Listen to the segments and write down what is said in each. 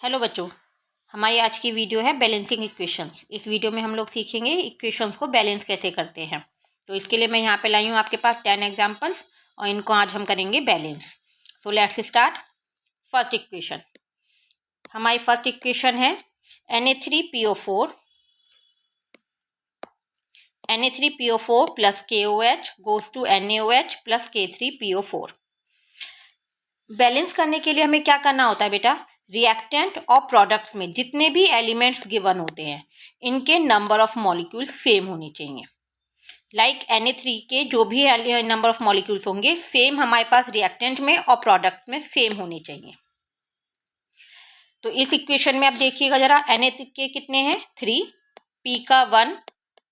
Hello बच्चों, हमारी आज की वीडियो है बैलेंसिंग इक्वेशंस। इस वीडियो में हम लोग सीखेंगे इक्वेशंस को बैलेंस कैसे करते हैं। तो इसके लिए मैं यहाँ पे लाई हूँ आपके पास 10 एग्जांपल्स और इनको आज हम करेंगे balance. So let's start. First equation, हमारी फर्स्ट इक्वेशन है Na3PO4 plus KOH goes to NaOH plus K3PO4। Balance करने के लिए हमें क्या करना होता है बेटा? रिएक्टेंट और प्रोडक्ट्स में जितने भी एलिमेंट्स गिवन होते हैं इनके नंबर ऑफ मॉलिक्यूल्स सेम होने चाहिए। लाइक Na3 के जो भी नंबर ऑफ मॉलिक्यूल्स होंगे सेम हमारे पास रिएक्टेंट में और प्रोडक्ट्स में सेम होने चाहिए। तो इस इक्वेशन में आप देखिएगा जरा, Na के कितने हैं? 3, P का 1,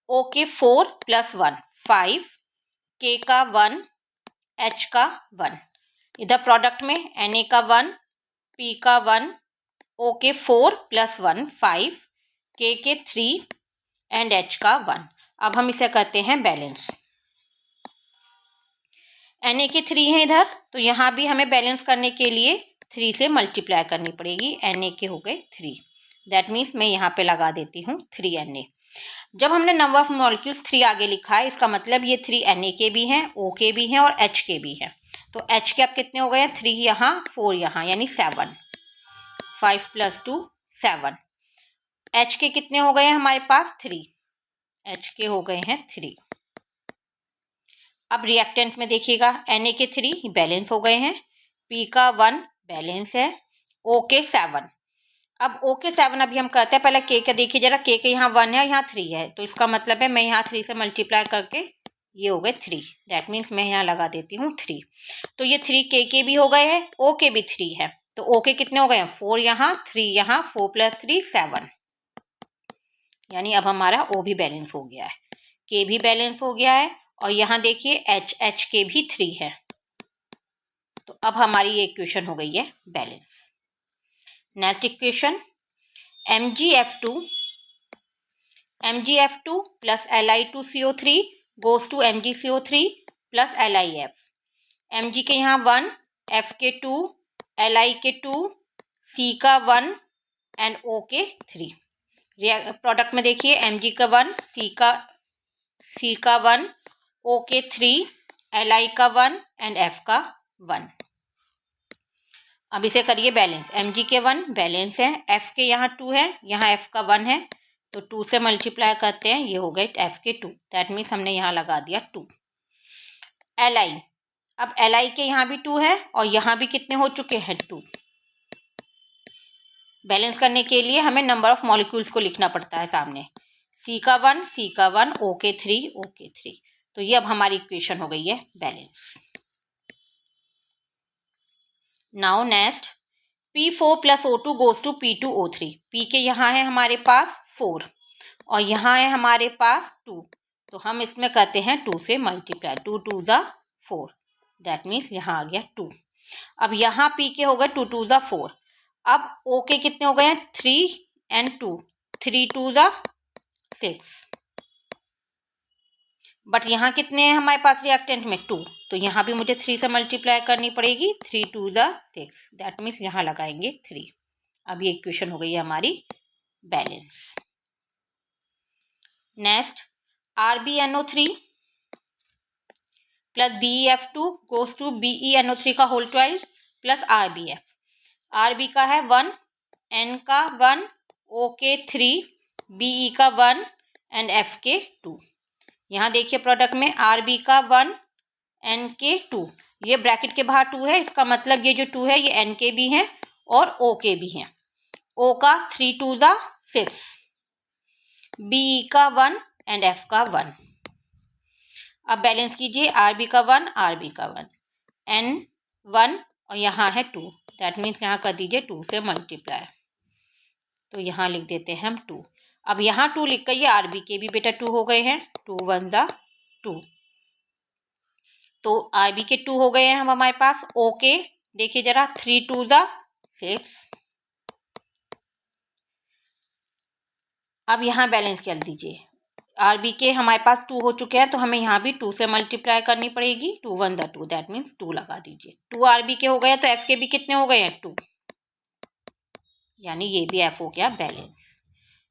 O के 4 प्लस 1 5, K का 1, H का 1। इधर प्रोडक्ट में Na का 1, P का 1, O के 4 प्लस 1 5, K के 3 एंड H का 1। अब हम इसे करते हैं बैलेंस। Na के 3 है इधर, तो यहाँ भी हमें बैलेंस करने के लिए 3 से मल्टीप्लाई करनी पड़ेगी। Na के हो गए 3, दैट मीन्स मैं यहाँ पे लगा देती हूँ 3Na। जब हमने नंबर ऑफ मॉलिक्यूल्स 3 आगे लिखा है इसका मतलब ये 3 Na के भी हैं, O के भी हैं और H के भी हैं। तो H के अब कितने हो गए हैं? 3 यहाँ 4 यहाँ, यानी 7। 5 प्लस 2 7। H के कितने हो गए हैं हमारे पास? 3। H के हो गए हैं 3। अब रिएक्टेंट में देखिएगा, Na के 3 बैलेंस हो गए हैं, P का 1 बैलेंस है, O के 7। अब O के 7 अभी हम करते हैं। पहले K का देखिए जरा, K के यहाँ 1 है, यहाँ 3 है, तो इसका मतलब है मैं यहाँ 3 से मल्टीप्लाई करके ये हो गए 3, दैट मीन्स मैं यहाँ लगा देती हूँ 3। तो ये 3 K के भी हो गए हैं, O के भी 3 है, तो O के कितने हो गए हैं? 4 यहाँ 3 यहाँ, 4 प्लस 3 7, यानी अब हमारा O भी बैलेंस हो गया है, K भी बैलेंस हो गया है और यहाँ देखिए H के भी 3 है। तो अब हमारी ये इक्वेशन हो गई है balance. Next equation, MgF2 plus Li2CO3 goes to MgCO3 plus LiF। Mg के यहाँ 1, F के 2, Li के 2, C का 1 एंड O के 3। प्रोडक्ट में देखिए Mg का 1, C का 1, O के 3, Li का 1 एंड F का 1। अब इसे करिए बैलेंस। Mg के 1 बैलेंस है, F के यहाँ 2 है, यहाँ F का 1 है, तो 2 से मल्टीप्लाई करते हैं, ये हो गए F के 2, दैट मीन्स हमने यहाँ लगा दिया 2। Li, अब Li के यहाँ भी 2 है और यहाँ भी कितने हो चुके हैं? 2। बैलेंस करने के लिए हमें नंबर ऑफ मॉलिक्यूल्स को लिखना पड़ता है सामने। C का 1, C का 1, O के 3, O के 3। तो ये अब हमारी इक्वेशन हो गई है balance. Now next, P4 plus O2 goes to P2O3। P के यहाँ है हमारे पास 4 और यहाँ है हमारे पास 2, तो हम इसमें करते हैं 2 से मल्टीप्लाई। 2 2 ज़ा 4, दैट मीन्स यहाँ आ गया 2। अब यहाँ P के हो गए 2 2 ज़ा 4। अब O के कितने हो गए हैं? 3 एंड 2, 3 2 ज़ा 6। बट यहाँ कितने हैं हमारे पास रिएक्टेंट में? 2, तो यहाँ भी मुझे 3 से मल्टीप्लाई करनी पड़ेगी। 3 2 ज़ा 6, दैट मीन्स यहाँ लगाएंगे 3। अब ये इक्वेशन हो गई है हमारी balance. Next, RbNO3 plus BeF2 goes to BeNO3 का whole twice plus RbF। Rb का है 1, N का 1, O के 3, Be का 1 एंड F के 2। यहाँ देखिए प्रोडक्ट में Rb का 1, N के 2, ये ब्रैकेट के बाहर 2 है, इसका मतलब ये जो 2 है ये N के भी हैं और O के भी हैं। O का 3 2 ज़ा 6, Be का 1 एंड F का 1। अब बैलेंस कीजिए, Rb का 1, Rb का 1, N 1 और यहाँ है 2, दैट मीन्स यहाँ कर दीजिए 2 से मल्टीप्लाई, तो यहाँ लिख देते हैं हम 2। अब यहाँ 2 लिख कर ये Rb के भी बेटा 2 हो गए हैं, 2 1 ज़ा 2, तो Rb के 2 हो गए हैं हम हमारे पास। O के देखिए जरा, 3 2 ज़ा 6। अब यहाँ बैलेंस कर दीजिए, Rb के हमारे पास 2 हो चुके हैं, तो हमें यहाँ भी 2 से मल्टीप्लाई करनी पड़ेगी। 2 1 ज़ा 2, दैट मीन्स 2 लगा दीजिए। 2 Rb के हो गए हैं, तो F के भी कितने हो गए हैं? 2। यानी ये भी एफ हो गया बैलेंस।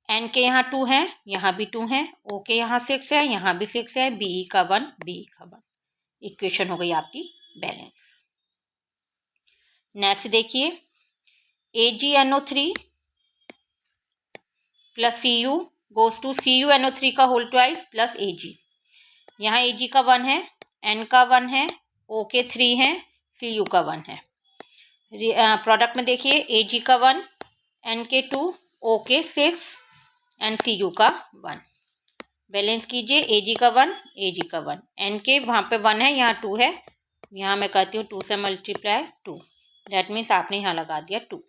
एन के यहाँ 2 है, यहाँ भी 2 है, ओ के यहाँ 6 है, यहाँ भी 6 है, बीई का 1, बीई का 1। इक्वेशन हो गई आपकी बैलेंस। नेक्स्ट देखिए, AgNO3 plus Cu goes to CuNO3 का होल ट्वाइस प्लस Ag। यहाँ Ag का 1 है, N का 1 है, O के 3 है, Cu का 1 है। प्रोडक्ट में देखिए Ag का 1, N के 2, O के 6 एंड Cu का 1। बैलेंस कीजिए, Ag का 1, Ag का 1, N के वहाँ पे 1 है, यहाँ 2 है, यहाँ मैं करती हूँ 2 से मल्टीप्लाई 2, दैट मीन्स आपने यहाँ लगा दिया 2।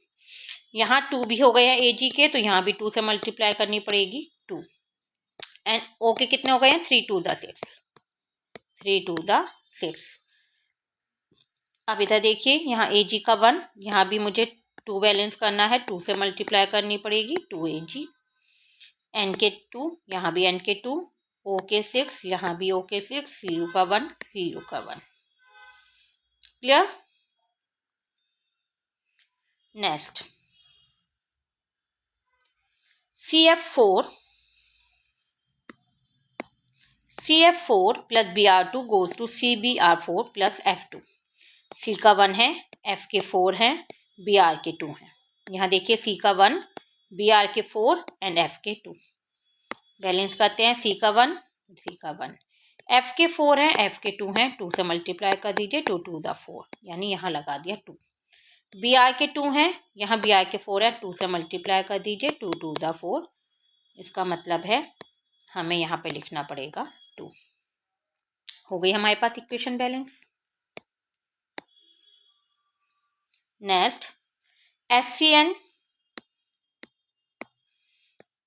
यहाँ 2 भी हो गए हैं Ag के, तो यहाँ भी 2 से मल्टीप्लाई करनी पड़ेगी 2। एंड O के कितने हो गए हैं, 3 2 6, 3 2 6। अब इधर देखिए, यहाँ Ag का 1, यहाँ भी मुझे 2 बैलेंस करना है, 2 से मल्टीप्लाई करनी पड़ेगी 2 Ag। N के 2, यहाँ भी N के 2, O के 6, यहाँ भी O के 6, Cu का 1, Cu का 1। Clear. Next CF4 plus Br2 goes to CBr4 plus F2। C का 1 है, F के 4 हैं, Br के 2 हैं। यहाँ देखिए C का 1, Br के 4 एंड F के 2। बैलेंस करते हैं, C का 1, C का 1, F के 4 हैं, F के 2 हैं, 2 से मल्टीप्लाई कर दीजिए, 2 2 4, यानी यहाँ लगा दिया 2। Br के 2 हैं, यहाँ Br के 4 है, 2 से मल्टीप्लाई कर दीजिए, 2 2 4। इसका मतलब है हमें यहाँ पे लिखना पड़ेगा 2। हो गई हमारे पास equation balance. Next HCN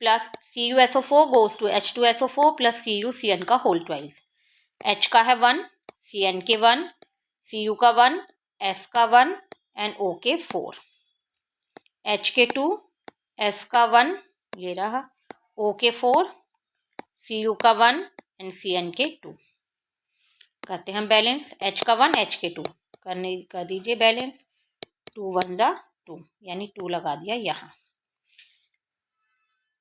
plus CuSO4 goes to H2SO4 plus CuCN का होल ट्वाइस। H का है 1, CN के 1, Cu का 1, S का 1 एंड O के 4। H के 2, S का 1, ये रहा, O के 4, Cu का 1 एंड CN के 2। करते हैं हम बैलेंस, H का 1, H के 2 कर दीजिए बैलेंस, 2 1 2, यानी 2 लगा दिया यहाँ।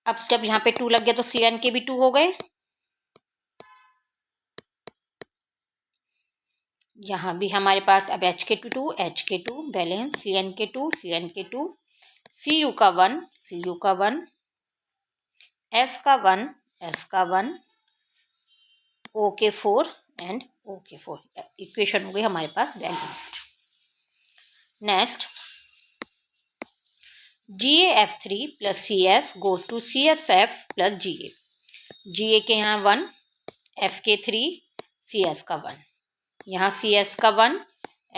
अब जब यहाँ पे 2 लग गया तो CN के भी 2 हो गए, यहाँ भी हमारे पास अब H के 2, H के 2 बैलेंस, CN के 2, CN के 2, Cu का 1, Cu का 1, S का 1, S का 1, O के 4 एंड O के 4। इक्वेशन हो गई हमारे पास balanced. Next GaF3 plus CS goes to CSF plus Ga। Ga के यहाँ 1, F के 3, CS का 1, यहाँ CS का 1,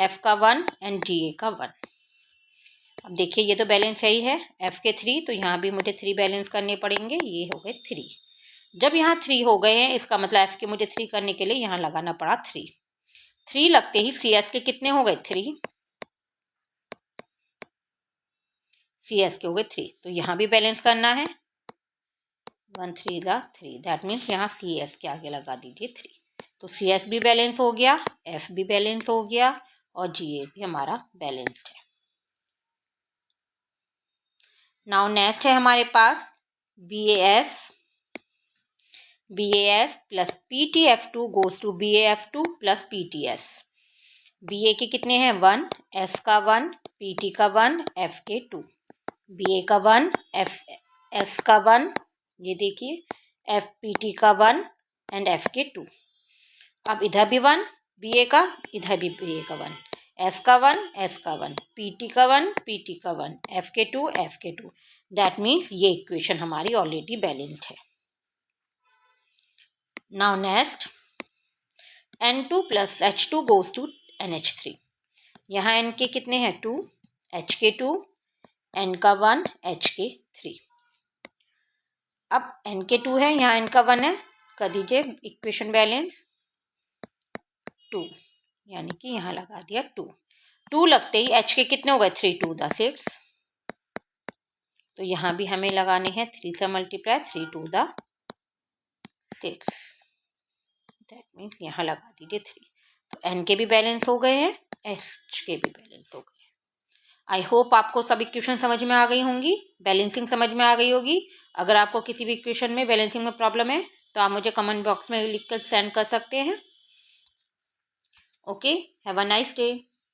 F का 1 एंड Ga का 1। अब देखिए ये तो बैलेंस सही है, F के 3, तो यहाँ भी मुझे 3 बैलेंस करने पड़ेंगे, ये हो गए 3। जब यहाँ 3 हो गए हैं, इसका मतलब F के मुझे 3 करने के लिए यहाँ लगाना पड़ा 3। 3 लगते ही CS के कितने हो गए, 3, CS के हो गए 3, तो यहाँ भी बैलेंस करना है, 1 3 3, दैट मीन्स यहाँ CS के आगे लगा दीजिए 3। तो CS भी बैलेंस हो गया, F भी बैलेंस हो गया और GA भी हमारा बैलेंस्ड है। नाउ नेक्स्ट है हमारे पास BAS plus PTF2 goes to BAF2 plus PTS। BA के कितने हैं, 1, S का 1, PT का 1, F के 2, BA का 1, S का 1, ये देखिए, PT का 1 एंड F के 2। अब इधर भी 1 BA का, इधर भी BA का 1, S का 1, S का 1, PT का 1, PT का 1, F के 2, F के 2। दैट मीन्स ये इक्वेशन हमारी ऑलरेडी बैलेंस्ड है। Now next N2 plus H2 goes to NH3। यहाँ N के कितने हैं, 2, H के 2, N का 1, H के 3। अब N के 2 है, यहाँ N का 1 है, कर दीजिए इक्वेशन बैलेंस 2, यानी कि यहाँ लगा दिया 2। 2 लगते ही H के कितने हो गए, 3 2 6, तो यहाँ भी हमें लगाने हैं 3 से मल्टीप्लाई, 3 2 6, दैट मीन्स यहाँ लगा दीजिए 3। तो N के भी बैलेंस हो गए हैं, H के भी बैलेंस हो गए हैं। आई होप आपको सब इक्वेशन समझ में आ गई होंगी, बैलेंसिंग समझ में आ गई होगी। अगर आपको किसी भी इक्वेशन में बैलेंसिंग में प्रॉब्लम है तो आप मुझे कमेंट बॉक्स में लिख कर सेंड कर सकते हैं। Okay, have a nice day.